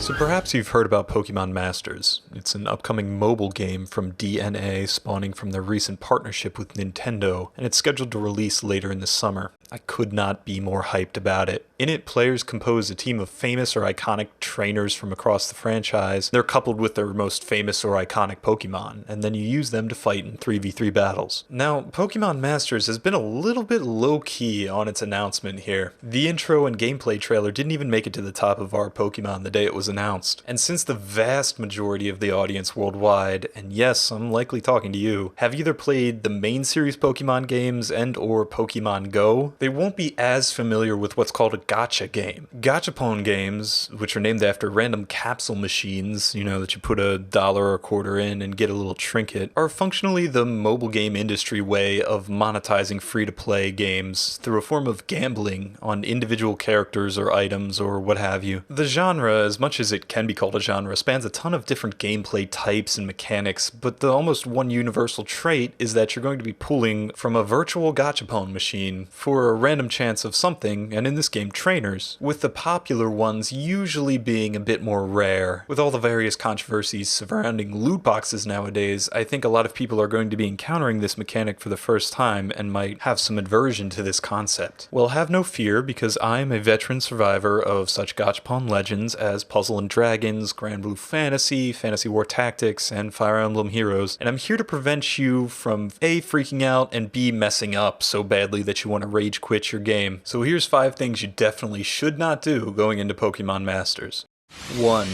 So perhaps you've heard about Pokemon Masters. It's an upcoming mobile game from DNA spawning from their recent partnership with Nintendo, and it's scheduled to release later in the summer. I could not be more hyped about it. In it, players compose a team of famous or iconic trainers from across the franchise. They're coupled with their most famous or iconic Pokemon, and then you use them to fight in 3v3 battles. Now, Pokemon Masters has been a little bit low-key on its announcement here. The intro and gameplay trailer didn't even make it to the top of our Pokemon the day it was announced. And since the vast majority of the audience worldwide, and yes, I'm likely talking to you, have either played the main series Pokemon games and or Pokemon Go, they won't be as familiar with what's called a gacha game. Gachapon games, which are named after random capsule machines, that you put $1 or a quarter in and get a little trinket, are functionally the mobile game industry way of monetizing free-to-play games through a form of gambling on individual characters or items or what have you. The genre, as much as it can be called a genre, spans a ton of different gameplay types and mechanics, but the almost one universal trait is that you're going to be pulling from a virtual gachapon machine for a random chance of something, and in this game, trainers, with the popular ones usually being a bit more rare. With all the various controversies surrounding loot boxes nowadays, I think a lot of people are going to be encountering this mechanic for the first time and might have some aversion to this concept. Well, have no fear, because I'm a veteran survivor of such gachapon legends as Puzzle and Dragons, Grand Blue Fantasy, Fantasy War Tactics, and Fire Emblem Heroes, and I'm here to prevent you from A, freaking out, and B, messing up so badly that you want to rage quit your game. So here's 5 things you definitely should not do going into Pokemon Masters. 1.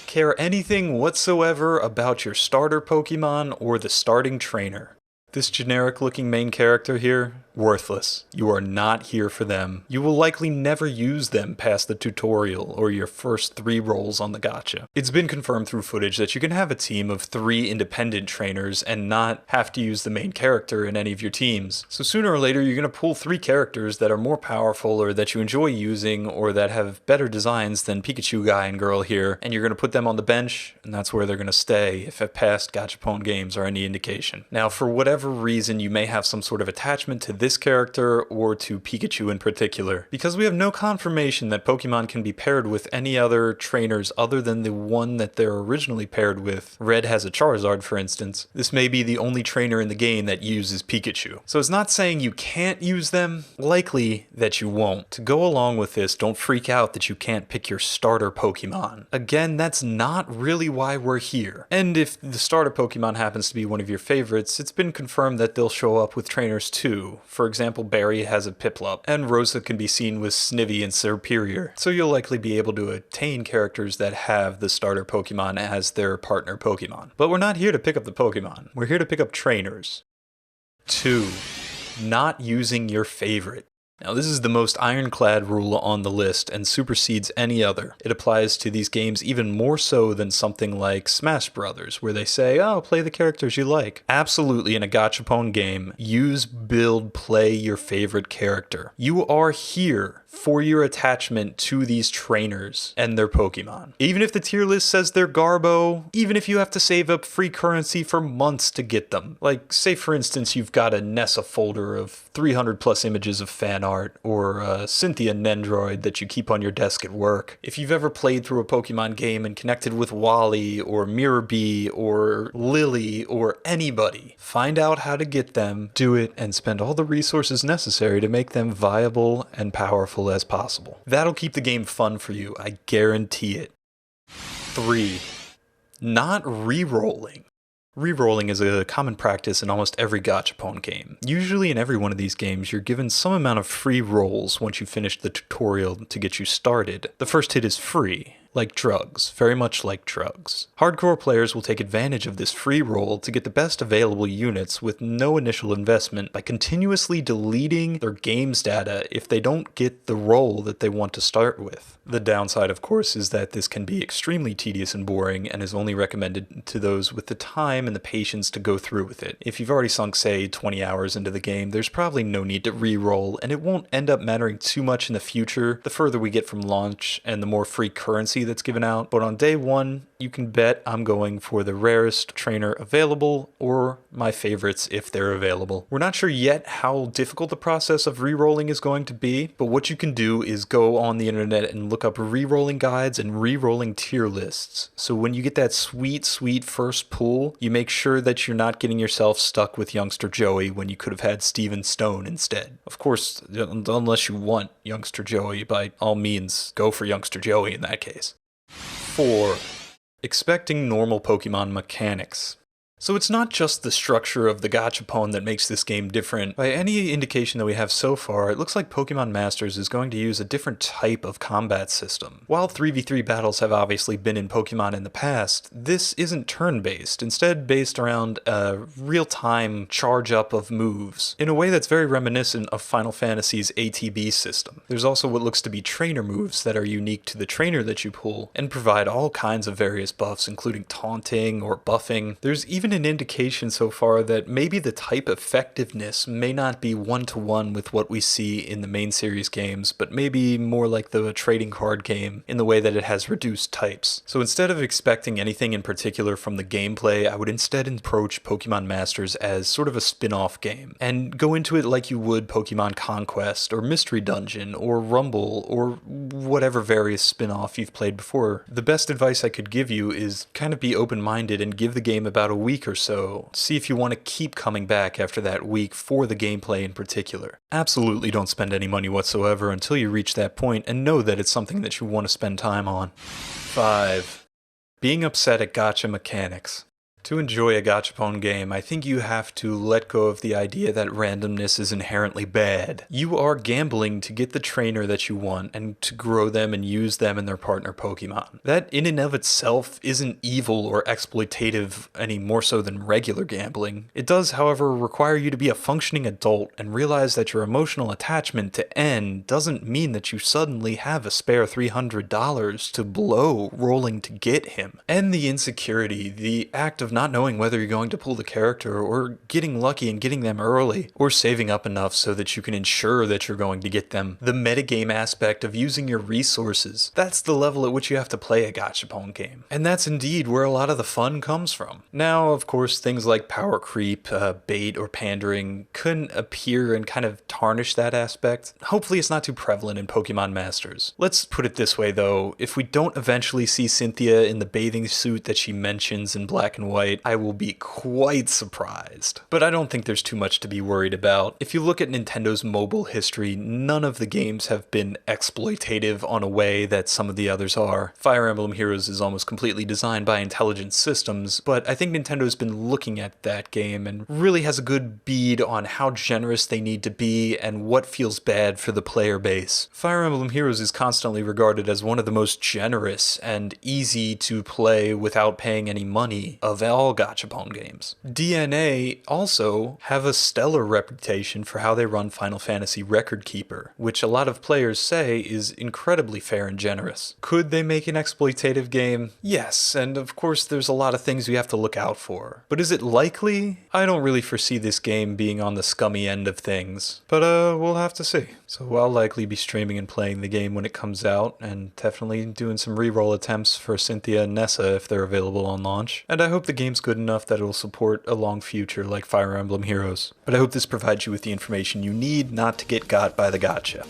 Care anything whatsoever about your starter Pokemon or the starting trainer. This generic-looking main character here, worthless. You are not here for them. You will likely never use them past the tutorial or your first 3 rolls on the gacha. It's been confirmed through footage that you can have a team of 3 independent trainers and not have to use the main character in any of your teams. So sooner or later you're going to pull 3 characters that are more powerful or that you enjoy using or that have better designs than Pikachu guy and girl here, and you're going to put them on the bench, and that's where they're going to stay if past gachapon games are any indication. Now, for whatever reason you may have some sort of attachment to this character or to Pikachu in particular, because we have no confirmation that Pokemon can be paired with any other trainers other than the one that they're originally paired with. Red has a Charizard, for instance. This may be the only trainer in the game that uses Pikachu. So it's not saying you can't use them, likely that you won't. To go along with this, don't freak out that you can't pick your starter Pokemon. Again, that's not really why we're here. And if the starter Pokemon happens to be one of your favorites, it's been confirmed that they'll show up with trainers too. For example, Barry has a Piplup, and Rosa can be seen with Snivy and Serperior, so you'll likely be able to attain characters that have the starter Pokemon as their partner Pokemon. But we're not here to pick up the Pokemon, we're here to pick up trainers. 2. Not using your favorite. Now, this is the most ironclad rule on the list and supersedes any other. It applies to these games even more so than something like Smash Brothers, where they say, oh, play the characters you like. Absolutely, in a gachapon game, use, build, play your favorite character. You are here for your attachment to these trainers and their Pokemon. Even if the tier list says they're Garbo, even if you have to save up free currency for months to get them. Like, say for instance, you've got a Nessa folder of 300 plus images of fan art, or a Cynthia Nendroid that you keep on your desk at work. If you've ever played through a Pokemon game and connected with Wally, or Mirabee, or Lily, or anybody, find out how to get them, do it, and spend all the resources necessary to make them viable and powerful as possible. That'll keep the game fun for you, I guarantee it. 3. Not rerolling. Rerolling is a common practice in almost every gachapon game. Usually in every one of these games, you're given some amount of free rolls once you finish the tutorial to get you started. The first hit is free. Like drugs, very much like drugs. Hardcore players will take advantage of this free roll to get the best available units with no initial investment by continuously deleting their game's data if they don't get the roll that they want to start with. The downside, of course, is that this can be extremely tedious and boring and is only recommended to those with the time and the patience to go through with it. If you've already sunk, say, 20 hours into the game, there's probably no need to re-roll, and it won't end up mattering too much in the future the further we get from launch and the more free currency DLC that's given out, but on day one, you can bet I'm going for the rarest trainer available, or my favorites if they're available. We're not sure yet how difficult the process of rerolling is going to be, but what you can do is go on the internet and look up rerolling guides and rerolling tier lists. So when you get that sweet, sweet first pull, you make sure that you're not getting yourself stuck with Youngster Joey when you could have had Steven Stone instead. Of course, unless you want Youngster Joey, by all means, go for Youngster Joey in that case. 4. Expecting normal Pokemon mechanics. So it's not just the structure of the gachapon that makes this game different. By any indication that we have so far, it looks like Pokemon Masters is going to use a different type of combat system. While 3v3 battles have obviously been in Pokemon in the past, this isn't turn-based, instead based around a real-time charge-up of moves, in a way that's very reminiscent of Final Fantasy's ATB system. There's also what looks to be trainer moves that are unique to the trainer that you pull, and provide all kinds of various buffs, including taunting or buffing. There's even an indication so far that maybe the type effectiveness may not be one-to-one with what we see in the main series games, but maybe more like the trading card game in the way that it has reduced types. So instead of expecting anything in particular from the gameplay, I would instead approach Pokemon Masters as sort of a spin-off game, and go into it like you would Pokemon Conquest, or Mystery Dungeon, or Rumble, or whatever various spin-off you've played before. The best advice I could give you is kind of be open-minded and give the game about a week or so. See if you want to keep coming back after that week for the gameplay in particular. Absolutely don't spend any money whatsoever until you reach that point, and know that it's something that you want to spend time on. 5. Being upset at gacha mechanics. To enjoy a gachapon game, I think you have to let go of the idea that randomness is inherently bad. You are gambling to get the trainer that you want and to grow them and use them in their partner Pokemon. That in and of itself isn't evil or exploitative any more so than regular gambling. It does, however, require you to be a functioning adult and realize that your emotional attachment to N doesn't mean that you suddenly have a spare $300 to blow rolling to get him. And the insecurity, the act of not knowing whether you're going to pull the character, or getting lucky and getting them early, or saving up enough so that you can ensure that you're going to get them. The metagame aspect of using your resources. That's the level at which you have to play a gachapon game. And that's indeed where a lot of the fun comes from. Now, of course, things like power creep, bait, or pandering can appear and kind of tarnish that aspect. Hopefully it's not too prevalent in Pokemon Masters. Let's put it this way though, if we don't eventually see Cynthia in the bathing suit that she mentions in Black and White, I will be quite surprised. But I don't think there's too much to be worried about. If you look at Nintendo's mobile history, none of the games have been exploitative on a way that some of the others are. Fire Emblem Heroes is almost completely designed by intelligent systems, but I think Nintendo's been looking at that game and really has a good bead on how generous they need to be and what feels bad for the player base. Fire Emblem Heroes is constantly regarded as one of the most generous and easy to play without paying any money of all gachapon games. DNA also have a stellar reputation for how they run Final Fantasy Record Keeper, which a lot of players say is incredibly fair and generous. Could they make an exploitative game? Yes, and of course there's a lot of things we have to look out for. But is it likely? I don't really foresee this game being on the scummy end of things, but we'll have to see. So I'll likely be streaming and playing the game when it comes out, and definitely doing some reroll attempts for Cynthia and Nessa if they're available on launch. And I hope the game's good enough that it'll support a long future like Fire Emblem Heroes. But I hope this provides you with the information you need not to get got by the gacha.